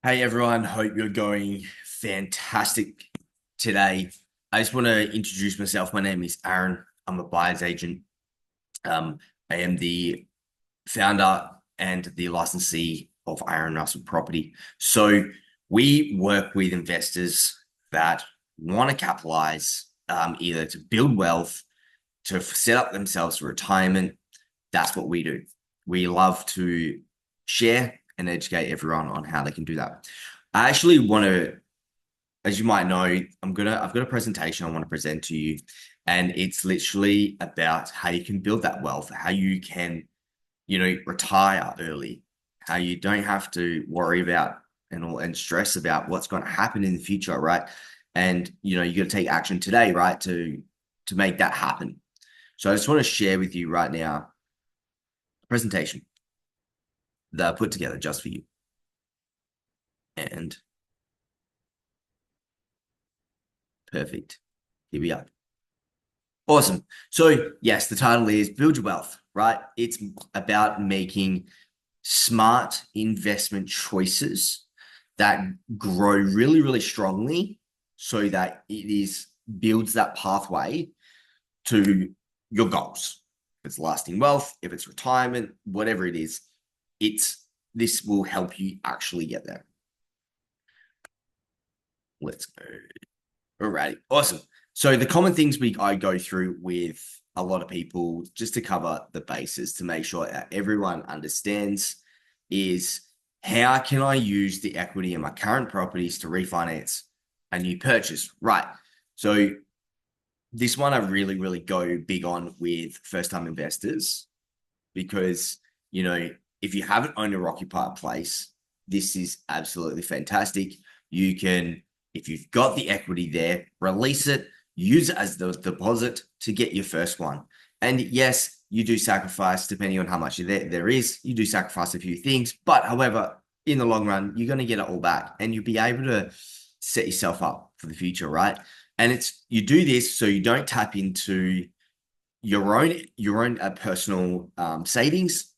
Hey everyone, hope you're going fantastic today. I just want to introduce myself. My name is Aaron. I'm a buyer's agent. Um, I am the founder and the licensee of Arin Russell Property. So we work with investors that want to capitalize, either to build wealth, to set up themselves for retirement. That's what we do. We love to share and educate everyone on how they can do that. I actually want to, as you might know, I've got a presentation I want to present to you, and it's literally about how you can build that wealth, how you can, retire early, how you don't have to worry about and stress about what's going to happen in the future, right? And you got to take action today, right, to make that happen. So I just want to share with you right now a presentation that I put together just for you. And perfect. Here we go. Awesome. So, yes, the title is Build Your Wealth, right? It's about making smart investment choices that grow really, really strongly so that it is builds that pathway to your goals. If it's lasting wealth, if it's retirement, whatever it is, this will help you actually get there. Let's go. Alrighty, awesome. So the common things I go through with a lot of people, just to cover the bases to make sure that everyone understands, is how can I use the equity in my current properties to refinance a new purchase? Right. So this one I really, really go big on with first-time investors because, if you haven't owned or occupied a place, this is absolutely fantastic. You can, if you've got the equity there, release it, use it as the deposit to get your first one. And yes, you do sacrifice, depending on how much there is, you do sacrifice a few things. But however, in the long run, you're going to get it all back and you'll be able to set yourself up for the future, right? And you do this so you don't tap into your own personal savings.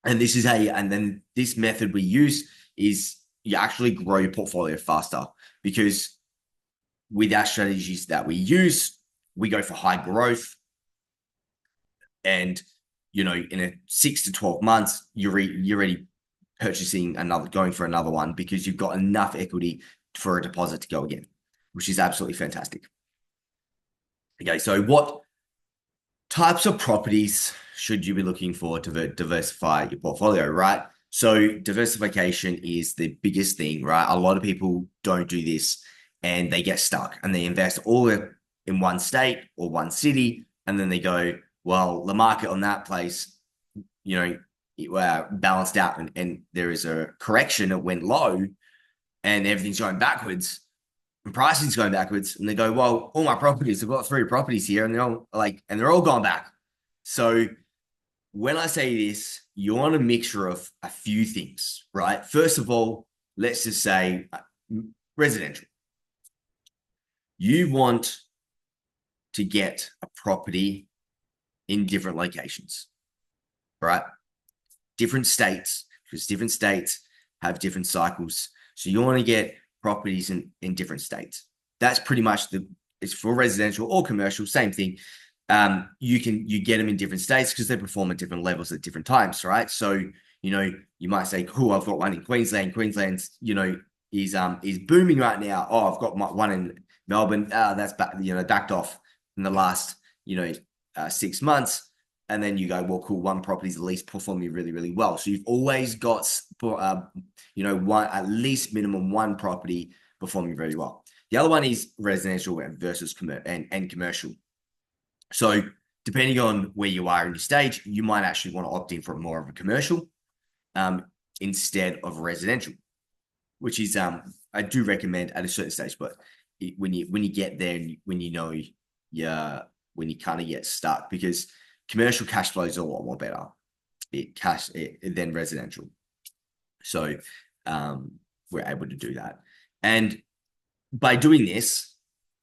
And then this method we use is you actually grow your portfolio faster because with our strategies that we use, we go for high growth. And, in a 6 to 12 months, you're already going for another one because you've got enough equity for a deposit to go again, which is absolutely fantastic. Okay, so what types of properties should you be looking for to diversify your portfolio, right? So diversification is the biggest thing, right? A lot of people don't do this and they get stuck and they invest all in one state or one city. And then they go, well, the market on that place, balanced out and there is a correction. It went low and everything's going backwards and pricing's going backwards. And they go, well, all my properties, I've got 3 properties here and they're all gone back. So when I say this, you want a mixture of a few things, right? First of all, let's just say residential. You want to get a property in different locations, right? Different states, because different states have different cycles. So you want to get properties in different states. That's pretty much it's for residential or commercial, same thing. You get them in different states because they perform at different levels at different times, right? So, you might say, cool, I've got one in Queensland. Queensland's, is booming right now. Oh, I've got one in Melbourne. That's backed off in the last, 6 months. And then you go, well, cool, one property's at least performing really, really well. So you've always got, at least minimum one property performing very well. The other one is residential versus commercial. So depending on where you are in your stage, you might actually want to opt in for more of a commercial instead of residential, which is I do recommend at a certain stage. But when you get there, when you kind of get stuck, because commercial cash flow is a lot more better than residential. So we're able to do that, and by doing this,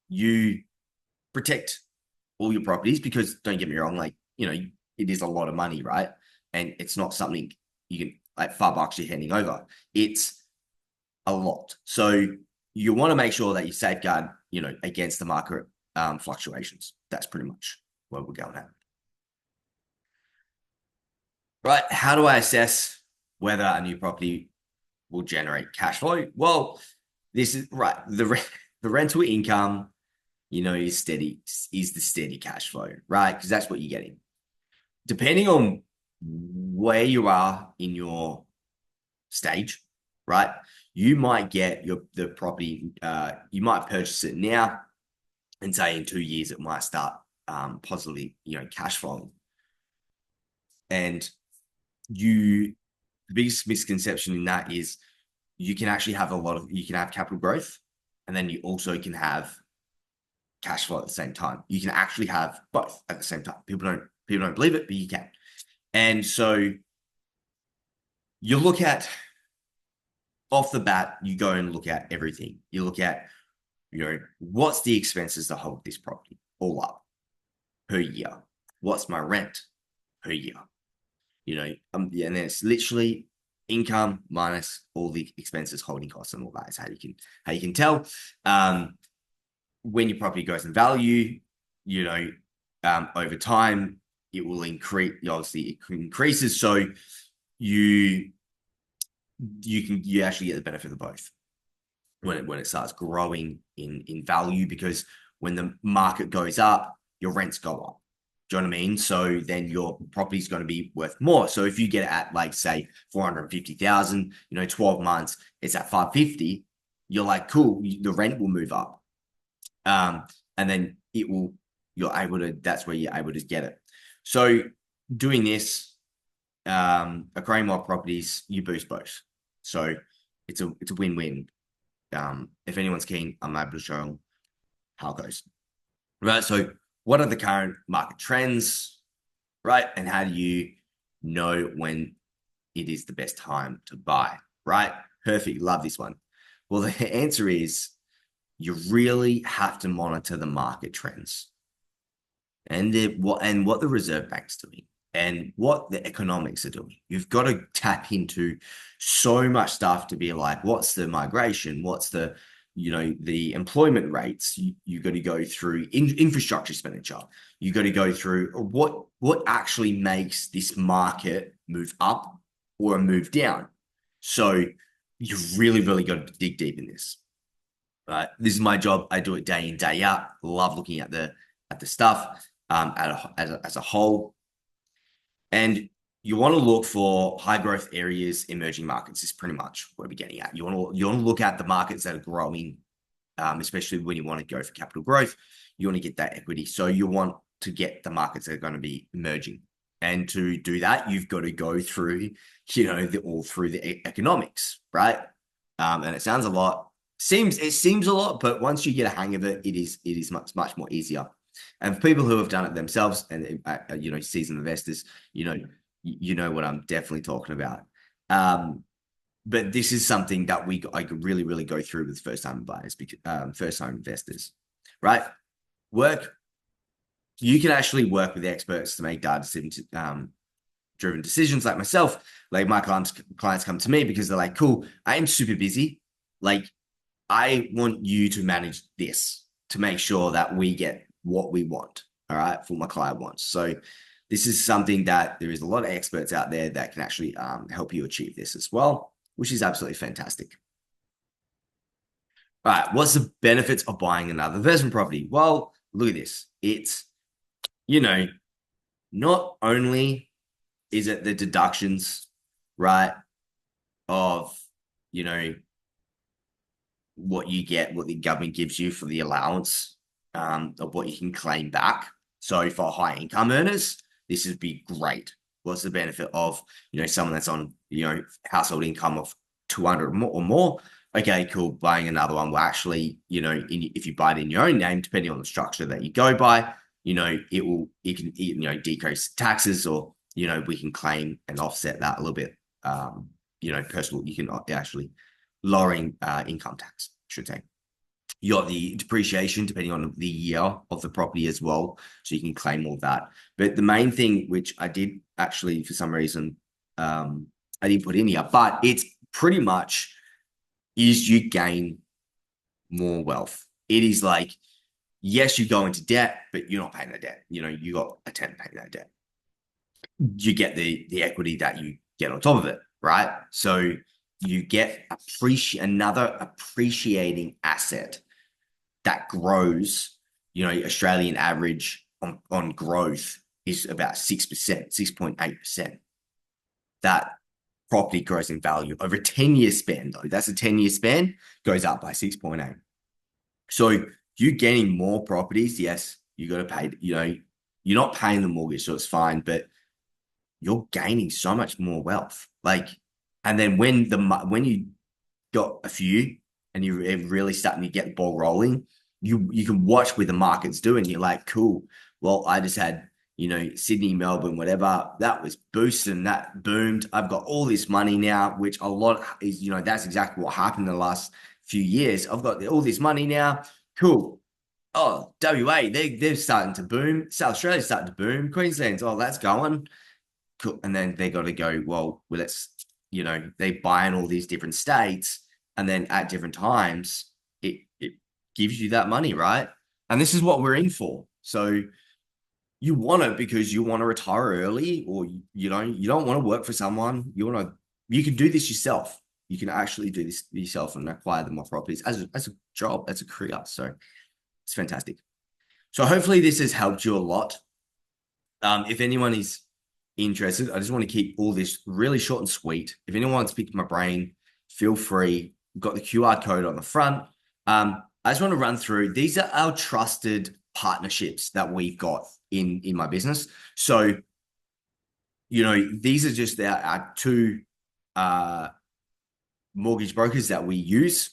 you protect all your properties because don't get me wrong, it is a lot of money, right? And it's not something you can like $5 you're handing over. It's a lot. So you want to make sure that you safeguard, against the market fluctuations. That's pretty much where we're going at. Right. How do I assess whether a new property will generate cash flow? Well, this is right. The rental income, is steady, is the steady cash flow, right? Because that's what you're getting. Depending on where you are in your stage, right? You might get the property, you might purchase it now and say in 2 years it might start positively, cash flowing. And the biggest misconception in that is you can actually have you can have capital growth, and then you also can have cash flow at the same time. You can actually have both at the same time. People don't believe it, but you can. And so you look at, off the bat, you go and look at everything. You look at, what's the expenses to hold this property all up per year? What's my rent per year? And then it's literally income minus all the expenses, holding costs, and all that is how you can tell. When your property goes in value, over time it will increase. Obviously, it increases, so you actually get the benefit of both when it starts growing in value, because when the market goes up, your rents go up. Do you know what I mean? So then your property is going to be worth more. So if you get it at, like, say 450,000, 12 months, it's at 550, you're like, cool, the rent will move up. And then that's where you're able to get it. So doing this, acquiring more properties, you boost both. So it's a win-win. If anyone's keen, I'm able to show them how it goes. Right. So what are the current market trends, right? And how do you know when it is the best time to buy, right? Perfect. Love this one. Well, the answer is you really have to monitor the market trends and what the Reserve Bank's doing and what the economics are doing. You've got to tap into so much stuff to be like, what's the migration? What's the the employment rates? You got to go through infrastructure expenditure. You got to go through what actually makes this market move up or move down. So you really, really got to dig deep in this. This is my job. I do it day in, day out. Love looking at the stuff as a whole. And you want to look for high growth areas, emerging markets is pretty much what we're getting at. You want to look at the markets that are growing, especially when you want to go for capital growth. You want to get that equity. So you want to get the markets that are going to be emerging. And to do that, you've got to go through, all through the economics, right? And it sounds a lot. It seems a lot, but once you get a hang of it, it is much, much more easier. And for people who have done it themselves and seasoned investors, you know what I'm definitely talking about. But this is something that I could really, really go through with first-time buyers, first-time investors, right? You can actually work with experts to make data-driven decisions, like myself. Like, my clients come to me because they're like, cool, I am super busy. Like, I want you to manage this to make sure that we get what we want, all right, for my client wants. So this is something that there is a lot of experts out there that can actually help you achieve this as well, which is absolutely fantastic. All right, what's the benefits of buying another investment property? Well, look at this. It's, not only is it the deductions, right, of, what you get, what the government gives you for the allowance of what you can claim back. So for high income earners, this would be great. What's the benefit of, someone that's on, household income of 200 or more? Okay, cool. Buying another one will actually, if you buy it in your own name, depending on the structure that you go by, it can decrease taxes, or, we can claim and offset that a little bit. Personal, you can actually lowering income tax, I should say. You got the depreciation depending on the year of the property as well, so you can claim all that. But the main thing, which I did actually, for some reason, I didn't put in here, but it's pretty much is you gain more wealth. It is like, yes, you go into debt, but you're not paying that debt. You got a tenant paying that debt. You get the equity that you get on top of it, right? So you get another appreciating asset that grows. Australian average on growth is about 6%, 6.8%. That property grows in value over a 10-year span, though. That's a 10-year span, goes up by 6.8. So you getting more properties, yes, you got to pay, you're not paying the mortgage, so it's fine, but you're gaining so much more wealth. And then when you got a few and you're really starting to get the ball rolling, you can watch where the market's doing. You're like, cool. Well, I just had, Sydney, Melbourne, whatever, that was boosting, that boomed. I've got all this money now, which a lot is, that's exactly what happened in the last few years. I've got all this money now. Cool. Oh, WA, they're starting to boom. South Australia's starting to boom. Queensland's, oh, that's going. Cool. And then they got to go, well, they buy in all these different states, and then at different times, it gives you that money, right? And this is what we're in for. So you want it because you want to retire early, or you don't want to work for someone. You can do this yourself. You can actually do this yourself and acquire the more properties as a job, as a career. So it's fantastic. So hopefully this has helped you a lot. If anyone is interested, I just want to keep all this really short and sweet. If anyone wants to pick my brain, feel free. We've got the QR code on the front. I just want to run through. These are our trusted partnerships that we've got in my business. So, these are just our two mortgage brokers that we use.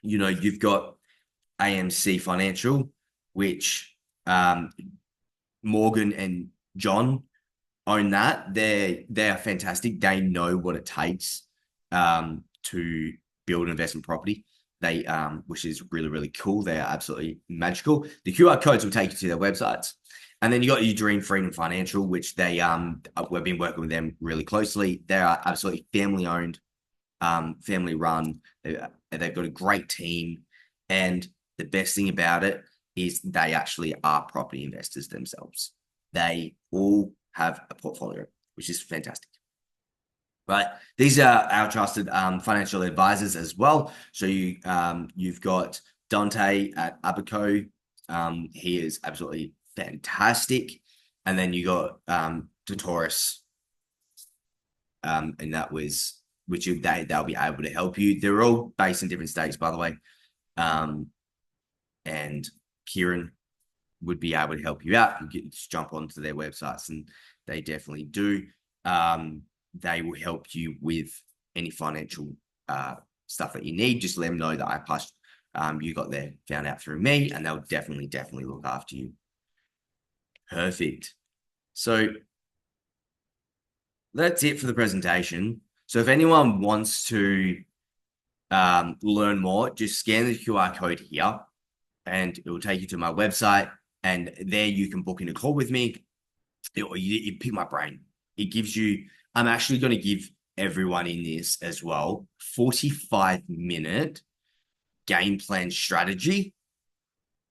You've got AMC Financial, which Morgan and John own that. They are fantastic. They know what it takes to build an investment property. Which is really, really cool. They are absolutely magical. The QR codes will take you to their websites. And then you got your Dream Freedom Financial, which we've been working with them really closely. They are absolutely family owned, family run. They've got a great team. And the best thing about it is they actually are property investors themselves. They all have a portfolio, which is fantastic. Right. These are our trusted financial advisors as well. So you've got Dante at Abaco. He is absolutely fantastic. And then you got Tutoris, and that was they'll be able to help you. They're all based in different states, by the way. And Kieran would be able to help you out. You can just jump onto their websites, and they definitely do. They will help you with any financial stuff that you need. Just let them know that I passed, you got there, found out through me, and they'll definitely look after you. Perfect. So that's it for the presentation. So if anyone wants to learn more, just scan the QR code here, and it will take you to my website, and there you can book in a call with me, or you pick my brain. It gives you, I'm actually going to give everyone in this as well 45-minute game plan strategy,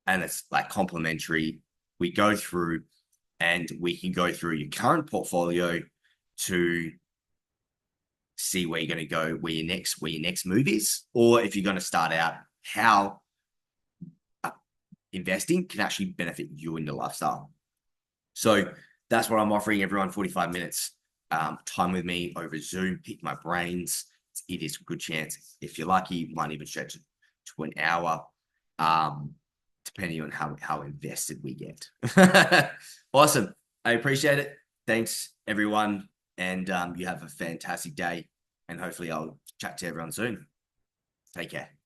and it's like complimentary. We go through, and we can go through your current portfolio to see where you're going to go, where your next move is, or if you're going to start out, how investing can actually benefit you in your lifestyle. So that's what I'm offering everyone, 45 minutes time with me over Zoom. Pick my brains. It is a good chance. If you're lucky, you might even stretch it to an hour, depending on how invested we get. Awesome. I appreciate it. Thanks, everyone. And you have a fantastic day. And hopefully I'll chat to everyone soon. Take care.